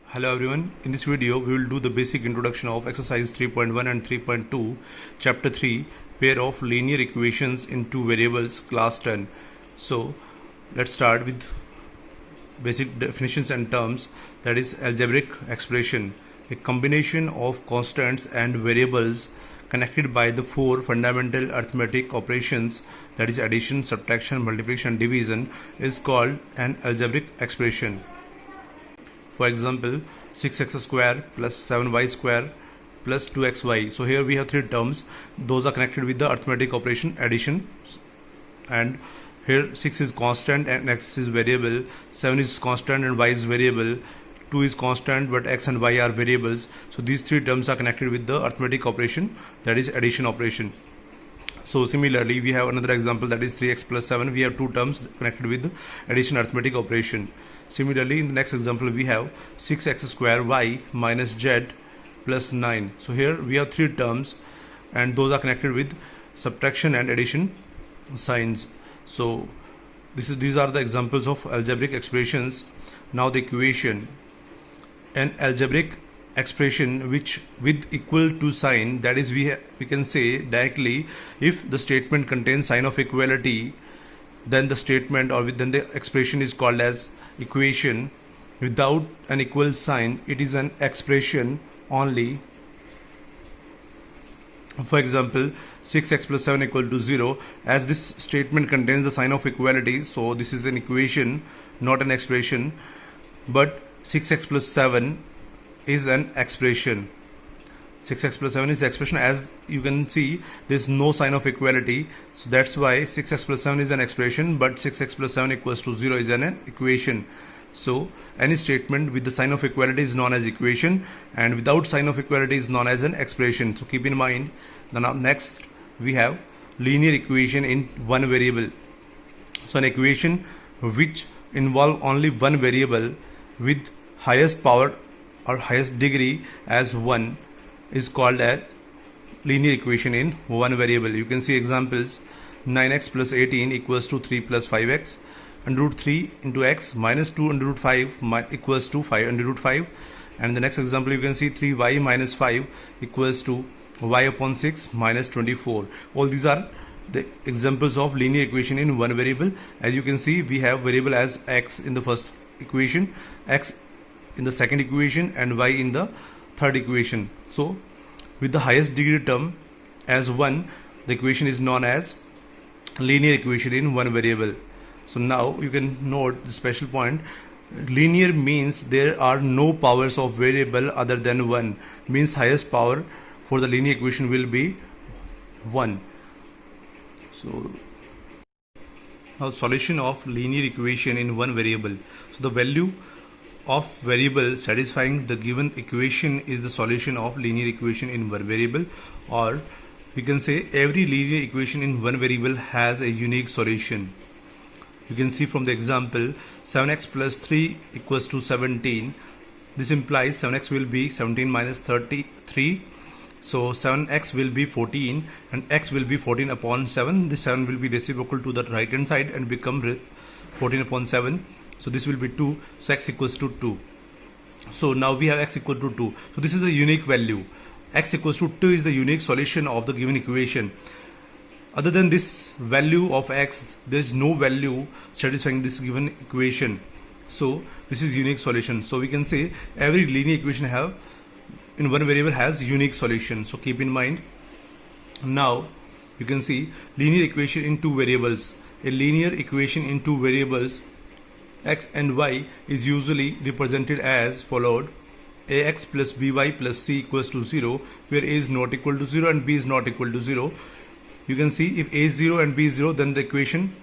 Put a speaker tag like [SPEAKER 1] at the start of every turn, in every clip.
[SPEAKER 1] Hello everyone, in this video we will do the basic introduction of exercise 3.1 and 3.2 chapter 3 pair of linear equations in two variables class 10. So let's start with basic definitions and terms. That is algebraic expression, a combination of constants and variables connected by the four fundamental arithmetic operations, that is addition, subtraction, multiplication and division, is called an algebraic expression. For example, 6x square plus 7y square plus 2xy. So here we have three terms. Those are connected with the arithmetic operation addition. And here 6 is constant and x is variable. 7 is constant and y is variable. 2 is constant but x and y are variables. So these three terms are connected with the arithmetic operation, that is addition operation. So similarly, we have another example, that is 3x plus 7. We have two terms connected with addition arithmetic operation. Similarly, in the next example, we have 6x square y minus z plus 9. So here we have three terms and those are connected with subtraction and addition signs. So these are the examples of algebraic expressions. Now the equation. An algebraic expression which with equal to sign, that is we can say directly, if the statement contains sign of equality, then the statement or then the expression is called as equation. Without an equal sign, it is an expression only. For example, 6x plus 7 equal to 0, as this statement contains the sign of equality, so this is an equation, not an expression. But 6x plus 7 is an expression. 6x plus 7 is the expression. As you can see, there is no sign of equality, so that's why 6x plus 7 is an expression, but 6x plus 7 equals to 0 is an equation. So any statement with the sign of equality is known as equation, and without sign of equality is known as an expression. So keep in mind. Now next we have linear equation in one variable. So an equation which involve only one variable with highest power or highest degree as 1 is called as linear equation in one variable. You can see examples. 9x plus 18 equals to 3 plus 5x, under root 3 into x minus 2 under root 5 equals to 5 under root 5. And the next example, you can see 3y minus 5 equals to y upon 6 minus 24. All these are the examples of linear equation in one variable. As you can see, we have variable as x in the first equation, x in the second equation and y in the third equation. So with the highest degree term as 1, the equation is known as linear equation in one variable. So now you can note the special point. Linear means there are no powers of variable other than 1, means highest power for the linear equation will be 1. So now solution of linear equation in one variable. So the value of variable satisfying the given equation is the solution of linear equation in one variable, or we can say every linear equation in one variable has a unique solution. You can see from the example, 7x plus 3 equals to 17. This implies 7x will be 17 minus 33. So 7x will be 14 and x will be 14 upon 7. This 7 will be reciprocal to the right hand side and become 14 upon 7. So this will be 2. So x equals to 2. So now we have x equal to 2. So this is the unique value. X equals to 2 is the unique solution of the given equation. Other than this value of x, there is no value satisfying this given equation. So this is unique solution. So we can say every linear equation have in one variable has unique solution. So keep in mind. Now you can see linear equation in two variables. A linear equation in two variables x and y is usually represented as followed: ax plus by plus c equals to 0, where a is not equal to 0 and b is not equal to 0. You can see if a is 0 and b is 0, then the equation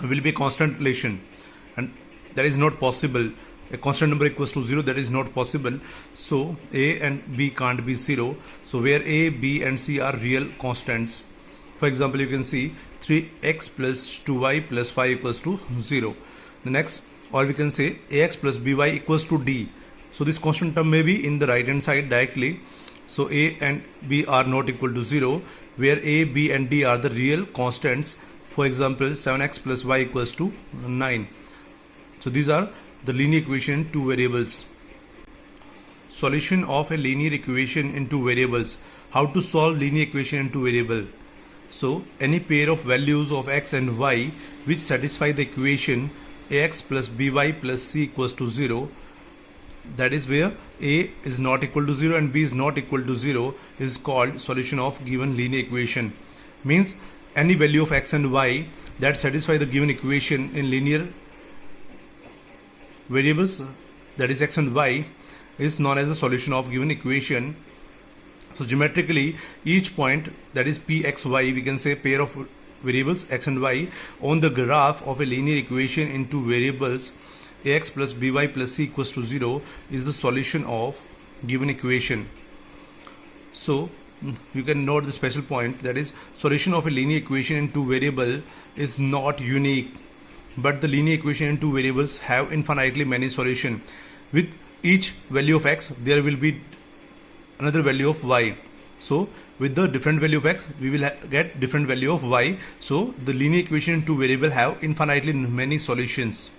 [SPEAKER 1] will be a constant relation, and that is not possible. A constant number equals to 0, that is not possible. So a and b can't be 0. So where a, b and c are real constants. For example, you can see 3x plus 2y plus 5 equals to 0. The next, or we can say ax plus by equals to d. So this constant term may be in the right hand side directly. So a and b are not equal to 0, where a, b and d are the real constants. For example, 7x plus y equals to 9. So these are the linear equation, two variables. solution of a linear equation into variables. How to solve linear equation into variable? So any pair of values of x and y which satisfy the equation ax plus by plus c equals to 0, that is where a is not equal to 0 and b is not equal to 0, is called solution of given linear equation. Means any value of x and y that satisfy the given equation in linear variables, that is x and y, is known as the solution of given equation. So geometrically, each point, that is pxy, we can say pair of variables x and y on the graph of a linear equation into variables ax plus by plus c equals to 0 is the solution of given equation. So you can note the special point, that is solution of a linear equation into variable is not unique, but the linear equation into variables have infinitely many solutions. With each value of x there will be another value of y. So with the different value of x we will get different value of y. So the linear equation into variable have infinitely many solutions.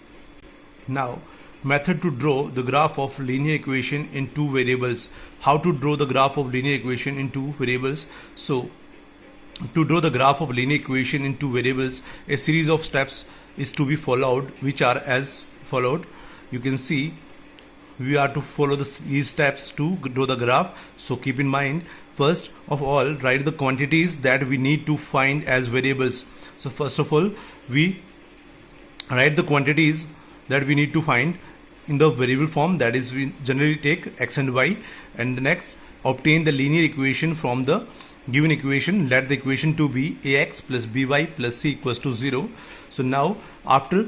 [SPEAKER 1] Now method to draw the graph of linear equation into variables. How to draw the graph of linear equation into variables? So to draw the graph of linear equation into variables, a series of steps is to be followed, which are as followed. You can see we are to follow these steps to draw the graph. So keep in mind, first of all, write the quantities that we need to find as variables. So first of all, we write the quantities that we need to find in the variable form, that is we generally take x and y, and the next obtain the linear equation from the given equation. Let the equation to be ax plus by plus c equals to 0. So now after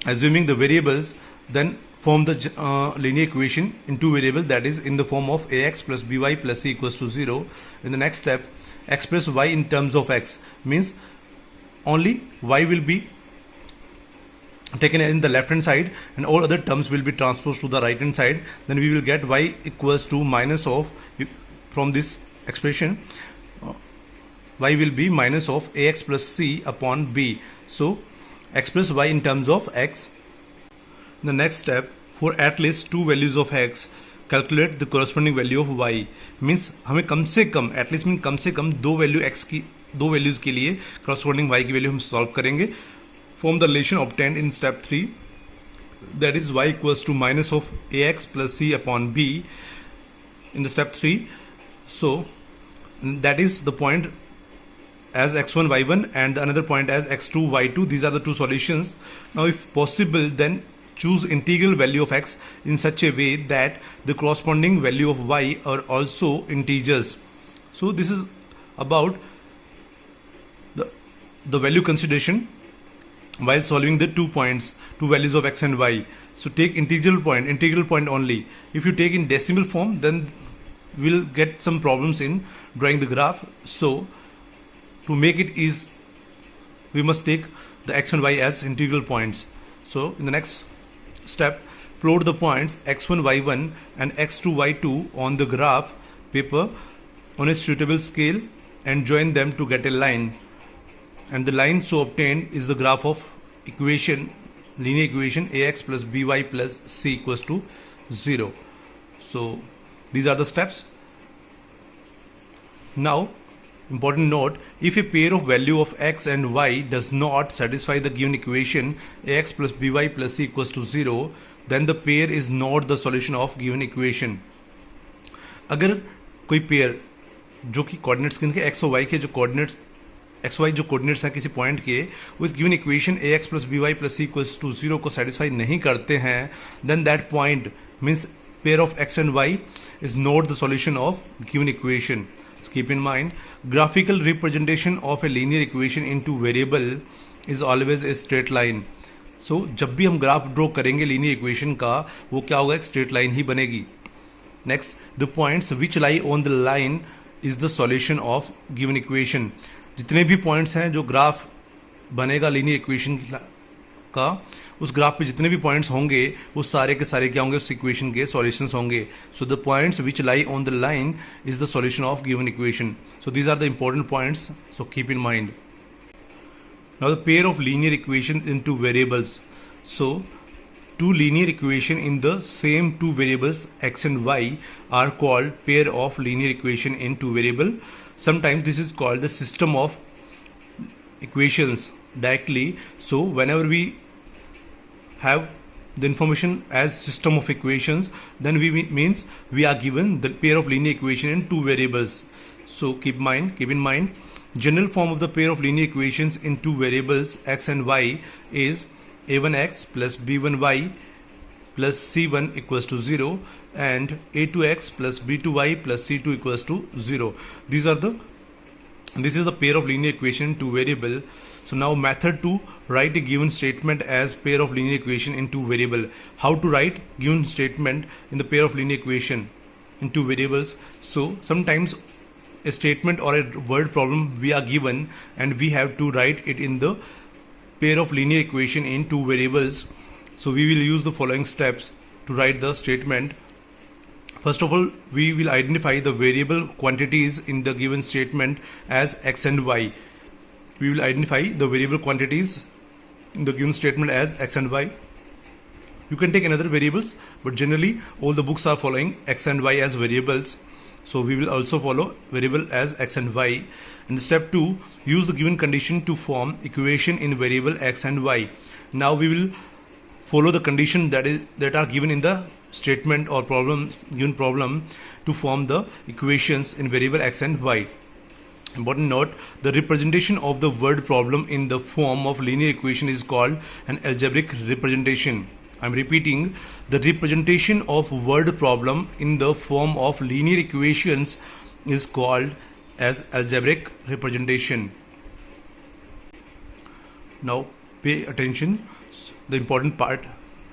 [SPEAKER 1] assuming the variables, then form the linear equation into variable, that is in the form of ax plus by plus c equals to 0. In the next step, express y in terms of x, means only y will be taken in the left hand side and all other terms will be transposed to the right hand side. Then we will get y equals to minus of, from this expression y will be minus of ax plus c upon b. So express y in terms of x. The next step, for at least two values of x, calculate the corresponding value of y. Means हमें कम से कम, at least means कम से कम दो value x की, दो values के लिए corresponding y की value हम सॉल्व करेंगे. Form the relation obtained in step 3, that is y equals to minus of ax plus c upon b in the step 3. So that is the point as x1 y1 and the another point as x2 y2. These are the two solutions. Now if possible, then choose integral value of x in such a way that the corresponding value of y are also integers. So this is about the value consideration while solving the two values of x and y. So take integral point only. If you take in decimal form, then we'll get some problems in drawing the graph. So to make it easy, we must take the x and y as integral points. So in the next step, plot the points x1 y1 and x2 y2 on the graph paper on a suitable scale and join them to get a line. And the line so obtained is the graph of equation, linear equation ax plus by plus c equals to 0. So these are the steps. Now important note, if a pair of value of x and y does not satisfy the given equation ax plus by plus c equals to 0, then the pair is not the solution of given equation. अगर कोई pair जो कि coordinates के x और y के जो coordinates x y जो coordinates हैं किसी पॉइंट के, वो इस given equation a x plus b y plus c equals to 0 को सेटिस्फाई नहीं करते हैं, then that point means pair of x and y is not the solution of given equation. Keep in mind, graphical representation of a linear equation into variable is always a straight line. So जब भी हम graph draw करेंगे linear equation का, वो क्या होगा, एक straight line ही बनेगी. Next, the points which lie on the line is the solution of given equation. जितने भी पॉइंट्स हैं जो ग्राफ बनेगा लीनियर इक्वेशन का, उस ग्राफ पे जितने भी पॉइंट्स होंगे वो सारे के सारे क्या होंगे, उस इक्वेशन के सॉल्यूशंस होंगे. So the points which lie on the line is the solution of given equation. So these are the important points, so keep in mind. Now the pair of linear equation in two variables. So two linear equation in the same two variables x and y are called pair of linear equation in two variable. Sometimes this is called the system of equations directly. So whenever we have the information as system of equations, then means we are given the pair of linear equation in two variables. So keep in mind, general form of the pair of linear equations in two variables x and y is a1x plus b1y plus c1 equals to 0 and a2x plus b2y plus c2 equals to 0. This is the pair of linear equation in two variable. So now method to write a given statement as pair of linear equation in two variable. How to write given statement in the pair of linear equation in two variables? So sometimes a statement or a word problem we are given and we have to write it in the pair of linear equation in two variables. So we will use the following steps to write the statement. First of all, we will identify the variable quantities in the given statement as x and y. We will identify the variable quantities in the given statement as x and y. You can take another variables, but generally all the books are following x and y as variables. So we will also follow variable as x and y. And step 2, use the given condition to form equation in variable x and y. Now we will follow the condition that are given in the statement or given problem to form the equations in variable x and y. Important note, the representation of the word problem in the form of linear equation is called an algebraic representation. I am repeating, the representation of word problem in the form of linear equations is called as algebraic representation. Now pay attention, the important part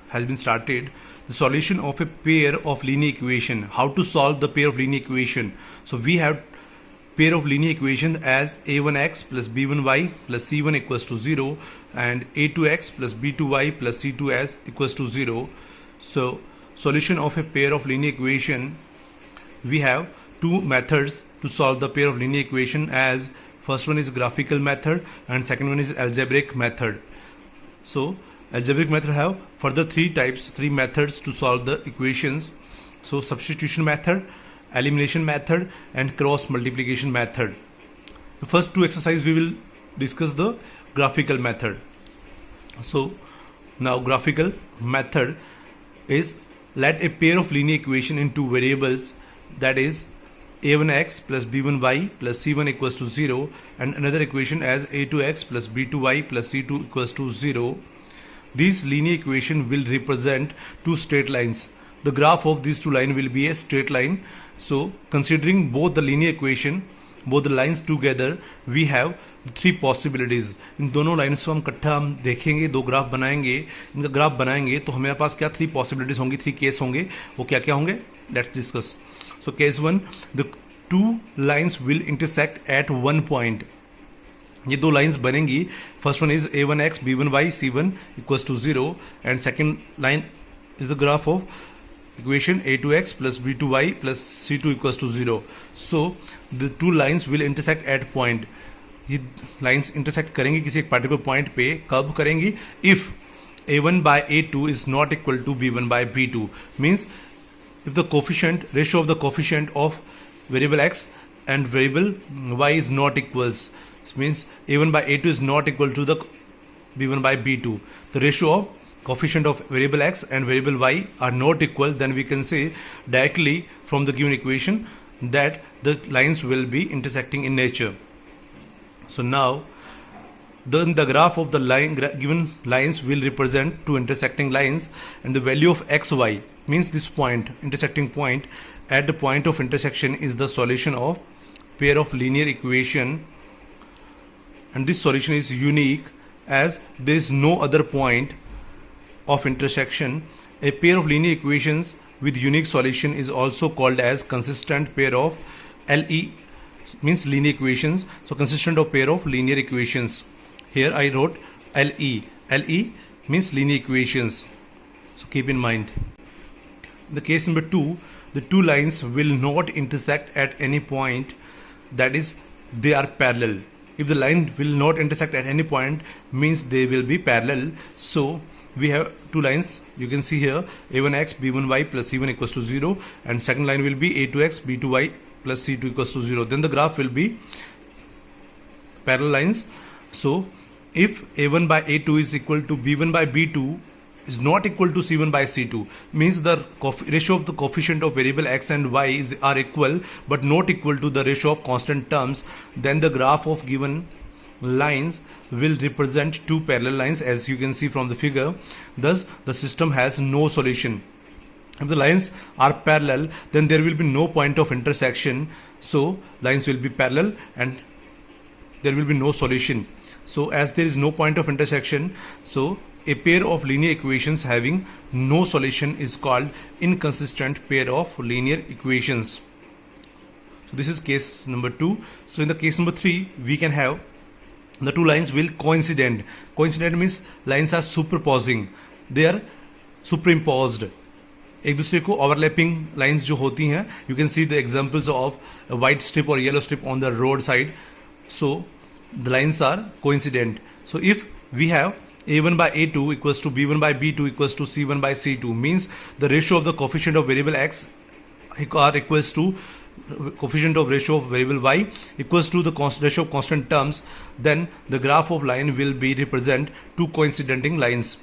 [SPEAKER 1] has been started. The solution of a pair of linear equation. How to solve the pair of linear equation? So we have pair of linear equation as a1x plus b1y plus c1 equals to 0 and a2x plus b2y plus c2 as equals to 0. So solution of a pair of linear equation, we have two methods to solve the pair of linear equation, as first one is graphical method and second one is algebraic method. So algebraic method have further three methods to solve the equations. So substitution method, elimination method and cross multiplication method. The first two exercises we will discuss the graphical method. So now graphical method is, let a pair of linear equation in two variables, that is a1x plus b1y plus c1 equals to 0 and another equation as a2x plus b2y plus c2 equals to 0. These linear equation will represent two straight lines. The graph of these two lines will be a straight line. So considering both the linear equation, both the lines together, we have three possibilities. इन दोनों lines को हम इकट्ठा हम देखेंगे, दो graph बनाएंगे, इनका graph बनाएंगे तो हमारे पास क्या थ्री पॉसिबिलिटीज होंगी, थ्री केस होंगे. वो क्या क्या होंगे, let's discuss. So case 1, the two lines will intersect at one point. ये दो लाइंस बनेंगी. First one is a1x b1y c1 equals to 0 and second line is the graph of equation a2x plus b2y plus c2 equals to 0. So the two lines will intersect at point. ये lines intersect करेंगी किसी एक particular point पे. कब करेंगी? If a1 by a2 is not equal to b1 by b2. Means if the ratio of the coefficient of variable x and variable y is not equals, means a1 by a2 is not equal to the b1 by b2. The ratio of coefficient of variable x and variable y are not equal, then we can say directly from the given equation that the lines will be intersecting in nature. So now then the graph of the given lines will represent two intersecting lines, and the value of xy means this point, intersecting point, at the point of intersection is the solution of pair of linear equation, and this solution is unique as there is no other point of intersection. A pair of linear equations with unique solution is also called as consistent pair of LE, means linear equations. So consistent of pair of linear equations. Here I wrote LE. LE means linear equations. So keep in mind. The case number 2, the two lines will not intersect at any point, that is they are parallel. If the line will not intersect at any point, means they will be parallel. So we have two lines. You can see here a1x b1y plus c1 equals to 0, and second line will be a2x b2y plus c2 equals to 0. Then the graph will be parallel lines. So if a1 by a2 is equal to b1 by b2 is not equal to c1 by c2, means the ratio of the coefficient of variable x and y are equal but not equal to the ratio of constant terms, then the graph of given lines will represent two parallel lines, as you can see from the figure. Thus the system has no solution. If the lines are parallel, then there will be no point of intersection, so lines will be parallel and there will be no solution. So as there is no point of intersection, so a pair of linear equations having no solution is called inconsistent pair of linear equations. So this is case number 2. So in the case number 3, we can have the two lines will coincident. Coincident means lines are superposing, they are superimposed. एक दूसरे को overlapping lines जो होती हैं, you can see the examples of a white strip or yellow strip on the road side. So the lines are coincident. So if we have a1 by a2 equals to b1 by b2 equals to c1 by c2, means the ratio of the coefficient of variable x are equals to coefficient of ratio of variable y equals to the ratio of constant terms, then the graph of line will be represent two coincidenting lines.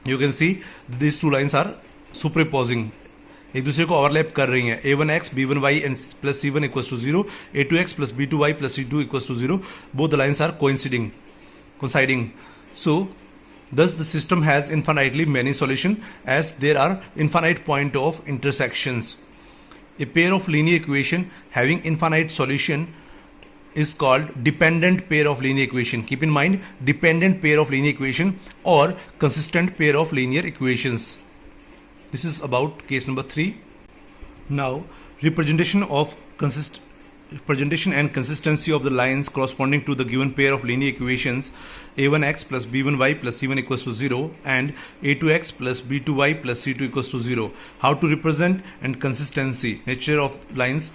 [SPEAKER 1] You can see these two lines are superimposing, एक दूसरे को overlap कर रही हैं. a1x b1y and plus c1 equals to 0, a2x plus b2y plus c2 equals to 0. Both the lines are coinciding. So thus the system has infinitely many solutions, as there are infinite point of intersections. A pair of linear equation having infinite solution is called dependent pair of linear equation. Keep in mind, dependent pair of linear equation or consistent pair of linear equations. This is about case number 3. Now representation and consistency of the lines corresponding to the given pair of linear equations a1x plus b1y plus c1 equals to 0 and a2x plus b2y plus c2 equals to 0. How to represent and consistency, nature of lines,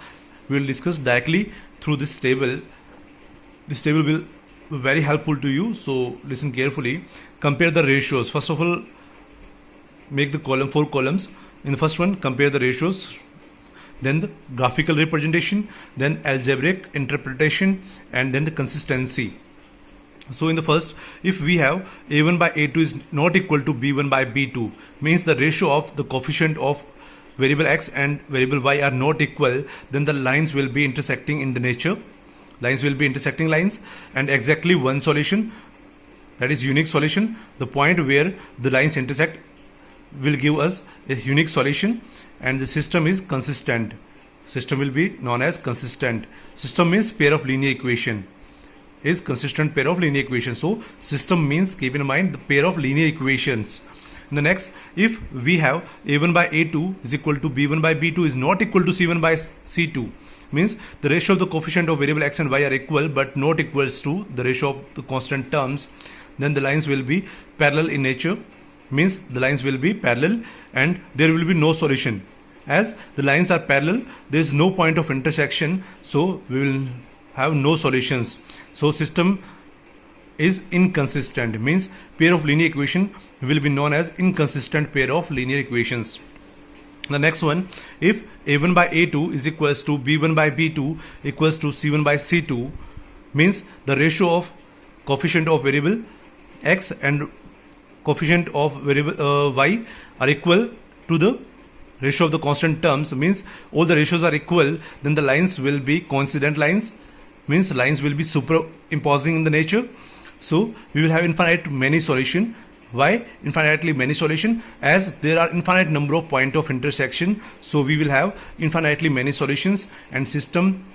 [SPEAKER 1] we will discuss directly through this table. This table will be very helpful to you, so listen carefully. Compare the ratios. First of all, make the 4 columns. In the first one, compare the ratios, then the graphical representation, then algebraic interpretation, and then the consistency. So in the first, if we have a1 by a2 is not equal to b1 by b2, means the ratio of the coefficient of variable x and variable y are not equal, then the lines will be intersecting in the nature. Lines will be intersecting lines, and exactly one solution, that is unique solution. The point where the lines intersect will give us a unique solution, and the system is consistent. System will be known as consistent. System means pair of linear equation, is consistent pair of linear equation. So system means, keep in mind, the pair of linear equations. In the next, if we have a1 by a2 is equal to b1 by b2 is not equal to c1 by c2, means the ratio of the coefficient of variable x and y are equal but not equals to the ratio of the constant terms, then the lines will be parallel in nature. Means the lines will be parallel and there will be no solution. As the lines are parallel, there is no point of intersection, so we will have no solutions. So system is inconsistent, means pair of linear equation will be known as inconsistent pair of linear equations. The next one, if a1 by a2 is equals to b1 by b2 equals to c1 by c2, means the ratio of coefficient of variable x and coefficient of variable y are equal to the ratio of the constant terms, means all the ratios are equal, then the lines will be coincident lines, means lines will be superimposing in the nature. So we will have infinite many solution. Why infinitely many solution? As there are infinite number of point of intersection, so we will have infinitely many solutions, and system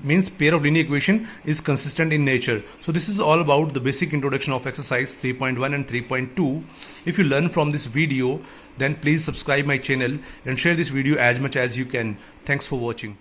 [SPEAKER 1] means pair of linear equation is consistent in nature. So this is all about the basic introduction of exercise 3.1 and 3.2. If you learn from this video, then please subscribe my channel and share this video as much as you can. Thanks for watching.